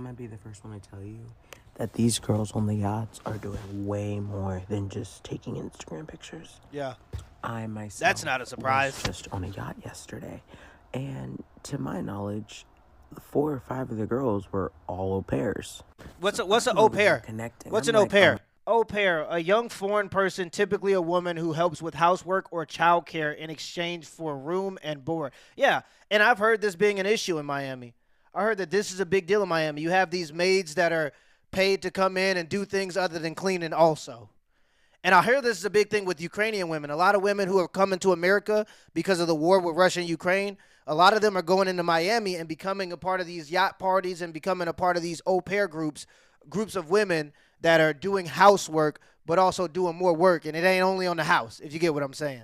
I'm gonna be the first one to tell you that these girls on the yachts are doing way more than just taking Instagram pictures. Yeah. I myself That's not a surprise. was just on a yacht yesterday, and to my knowledge, 4 or 5 of the girls were all au pairs. What's So what's I an know au we were pair? connecting. What's I'm an au like, oh my pair? Au pair, a young foreign person, typically a woman who helps with housework or childcare in exchange for room and board. Yeah, and I've heard this being an issue in Miami. I heard that this is a big deal in Miami. You have these maids that are paid to come in and do things other than cleaning also. And I hear this is a big thing with Ukrainian women. A lot of women who are coming to America because of the war with Russia and Ukraine, a lot of them are going into Miami and becoming a part of these yacht parties and becoming a part of these au pair groups of women that are doing housework but also doing more work. And it ain't only on the house, if you get what I'm saying.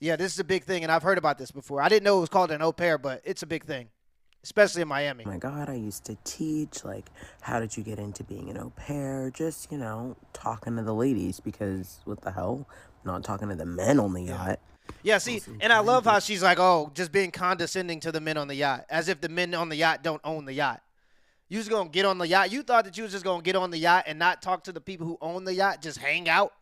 Yeah, this is a big thing, and I've heard about this before. I didn't know it was called an au pair, but it's a big thing, especially in Miami. my God, I used to teach. Like, how did you get into being an au pair? Just, talking to the ladies because what the hell? I'm not talking to the men on the yacht. Yeah, see, and I love how she's like, oh, just being condescending to the men on the yacht, as if the men on the yacht don't own the yacht. You was going to get on the yacht. You thought that you was just going to get on the yacht and not talk to the people who own the yacht, just hang out?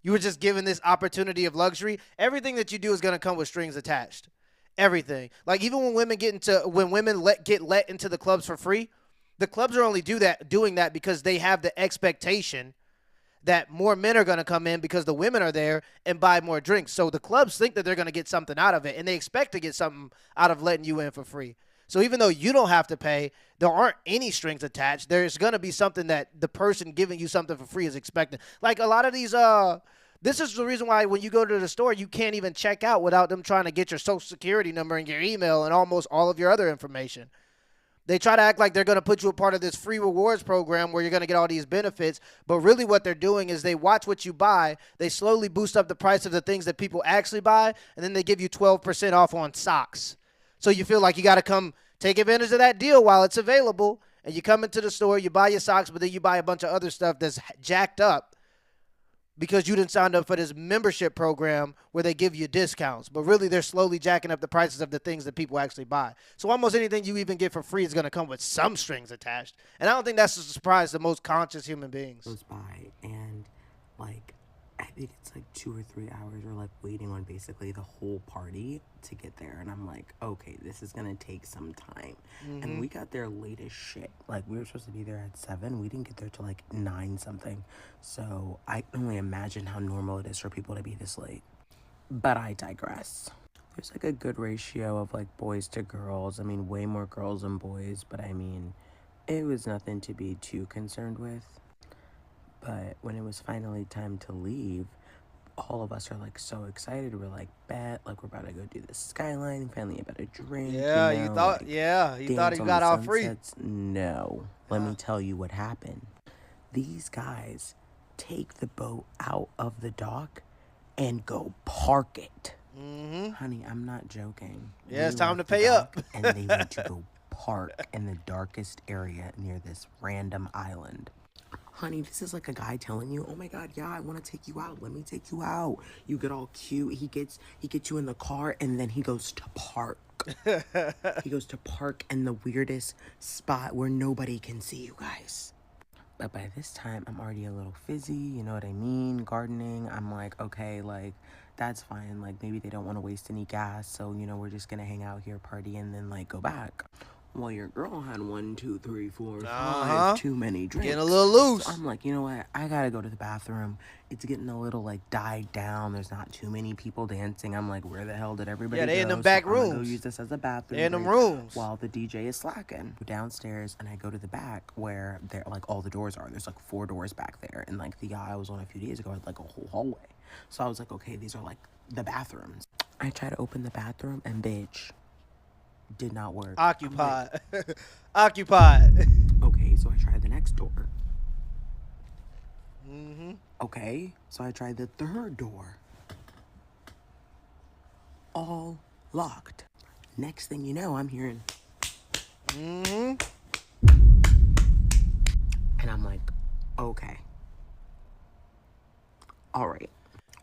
You were just given this opportunity of luxury. Everything that you do is going to come with strings attached. Everything. Like even when women get let into the clubs for free, the clubs are only doing that because they have the expectation that more men are going to come in because the women are there and buy more drinks. So the clubs think that they're going to get something out of it, and they expect to get something out of letting you in for free. So even though you don't have to pay, there aren't any strings attached. There's going to be something that the person giving you something for free is expecting. Like a lot of these this is the reason why when you go to the store, you can't even check out without them trying to get your social security number and your email and almost all of your other information. They try to act like they're going to put you a part of this free rewards program where you're going to get all these benefits. But really what they're doing is they watch what you buy. They slowly boost up the price of the things that people actually buy. And then they give you 12% off on socks. So you feel like you got to come take advantage of that deal while it's available. And you come into the store, you buy your socks, but then you buy a bunch of other stuff that's jacked up because you didn't sign up for this membership program where they give you discounts. But really, they're slowly jacking up the prices of the things that people actually buy. So almost anything you even get for free is going to come with some strings attached. And I don't think that's a surprise to most conscious human beings. Goes by, and, I think it's 2 or 3 hours we're, waiting on basically the whole party to get there. And I'm like, okay, this is going to take some time. Mm-hmm. And we got there late as shit. We were supposed to be there at 7. We didn't get there till, 9 something. So I can only imagine how normal it is for people to be this late. But I digress. There's, a good ratio of, boys to girls. I mean, way more girls than boys. But, I mean, it was nothing to be too concerned with. But when it was finally time to leave, all of us are so excited. We're bet, we're about to go do the skyline, finally about a drink. Yeah, you thought you got all free. No, let me tell you what happened. These guys take the boat out of the dock and go park it. Mm-hmm. Honey, I'm not joking. Yeah, it's time to pay up. And they went to go park in the darkest area near this random island. Honey, this is a guy telling you, oh my God, yeah, I want to take you out. Let me take you out. You get all cute. He gets you in the car, and then he goes to park. He goes to park in the weirdest spot where nobody can see you guys. But by this time, I'm already a little fizzy, you know what I mean? Gardening. I'm okay, that's fine. Maybe they don't want to waste any gas, so, we're just going to hang out here, party, and then, go back. Well, your girl had 1, 2, 3, 4, 5 too many drinks. Getting a little loose. So I'm you know what? I gotta go to the bathroom. It's getting a little died down. There's not too many people dancing. I'm where the hell did everybody go? Yeah, they in the back rooms. I'm gonna go use this as a bathroom. They in them rooms. While the DJ is slacking. Go downstairs and I go to the back where there all the doors are. There's 4 doors back there. And the yacht I was on a few days ago had a whole hallway. So I was okay, these are the bathrooms. I try to open the bathroom and bitch. Did not work. Occupied. Occupied. Okay, so I tried the next door. Mm-hmm. Okay, so I tried the 3rd door. All locked. Next thing you know, I'm hearing. Mm-hmm. And I'm okay. All right.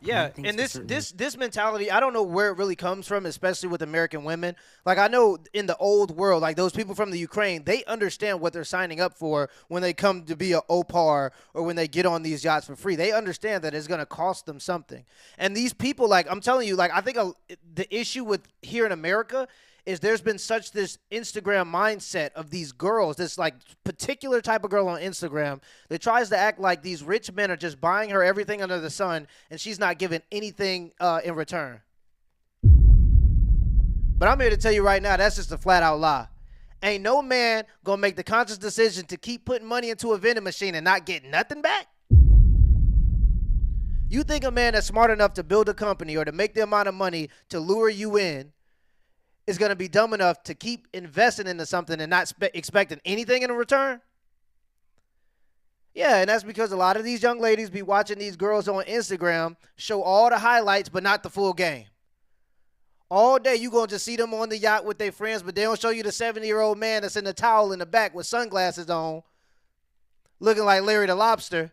Yeah, Thanks and to this certain. this this mentality, I don't know where it really comes from, especially with American women. Like I know in the old world, like those people from the Ukraine, they understand what they're signing up for when they come to be a opar or when they get on these yachts for free. They understand that it's going to cost them something. And these people, like I'm telling you, like I think the issue with here in America is there's been such this Instagram mindset of these girls, this like particular type of girl on Instagram that tries to act like these rich men are just buying her everything under the sun and she's not giving anything in return. But I'm here to tell you right now, that's just a flat out lie. Ain't no man gonna make the conscious decision to keep putting money into a vending machine and not get nothing back? You think a man that's smart enough to build a company or to make the amount of money to lure you in is going to be dumb enough to keep investing into something and not expecting anything in return? Yeah, and that's because a lot of these young ladies be watching these girls on Instagram show all the highlights but not the full game. All day you going to just see them on the yacht with their friends, but they don't show you the 70-year-old man that's in the towel in the back with sunglasses on, looking like Larry the Lobster,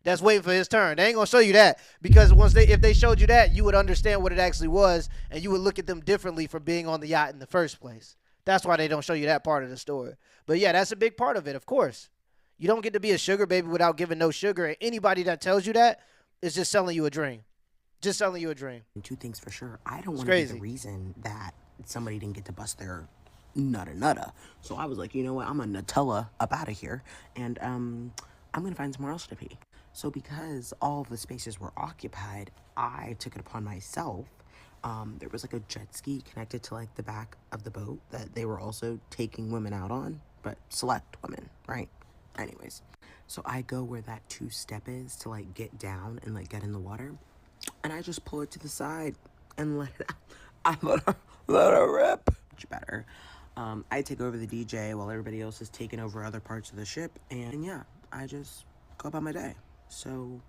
that's waiting for his turn. They ain't gonna show you that because if they showed you that, you would understand what it actually was, and you would look at them differently for being on the yacht in the first place. That's why they don't show you that part of the story. But yeah, that's a big part of it, of course. You don't get to be a sugar baby without giving no sugar, and anybody that tells you that is just selling you a dream. Just selling you a dream. Two things for sure. I don't It's want to be the crazy. reason that somebody didn't get to bust their nutta. So I was like, you know what? I'm a Nutella up out of here, and I'm gonna find somewhere else to pee. So because all of the spaces were occupied, I took it upon myself. There was like a jet ski connected to like the back of the boat that they were also taking women out on, but select women, right? Anyways, so I go where that two-step is to like get down and like get in the water, and I just pull it to the side and let it out. I let her rip. Much better. I take over the DJ while everybody else is taking over other parts of the ship, and yeah, I just go about my day. So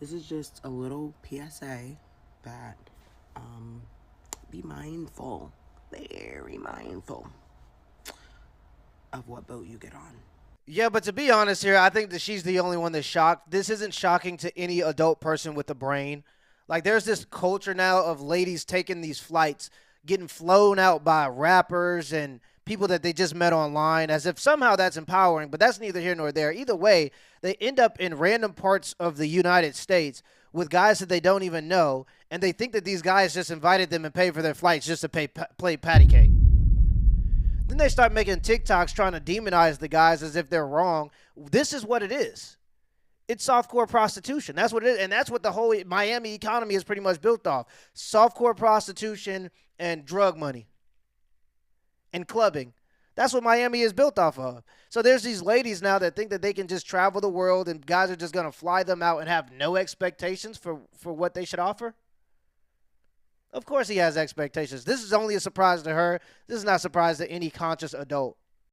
this is just a little PSA that be mindful, very mindful of what boat you get on. Yeah, but to be honest here, I think that she's the only one that's shocked. This isn't shocking to any adult person with a brain. Like, there's this culture now of ladies taking these flights, getting flown out by rappers and people that they just met online, as if somehow that's empowering, but that's neither here nor there. Either way, they end up in random parts of the United States with guys that they don't even know, and they think that these guys just invited them and paid for their flights just to play patty cake. Then they start making TikToks trying to demonize the guys as if they're wrong. This is what it is. It's softcore prostitution. That's what it is, and that's what the whole Miami economy is pretty much built off. Softcore prostitution and drug money and clubbing. That's what Miami is built off of. So there's these ladies now that think that they can just travel the world and guys are just going to fly them out and have no expectations for what they should offer. Of course he has expectations. This is only a surprise to her. This is not a surprise to any conscious adult.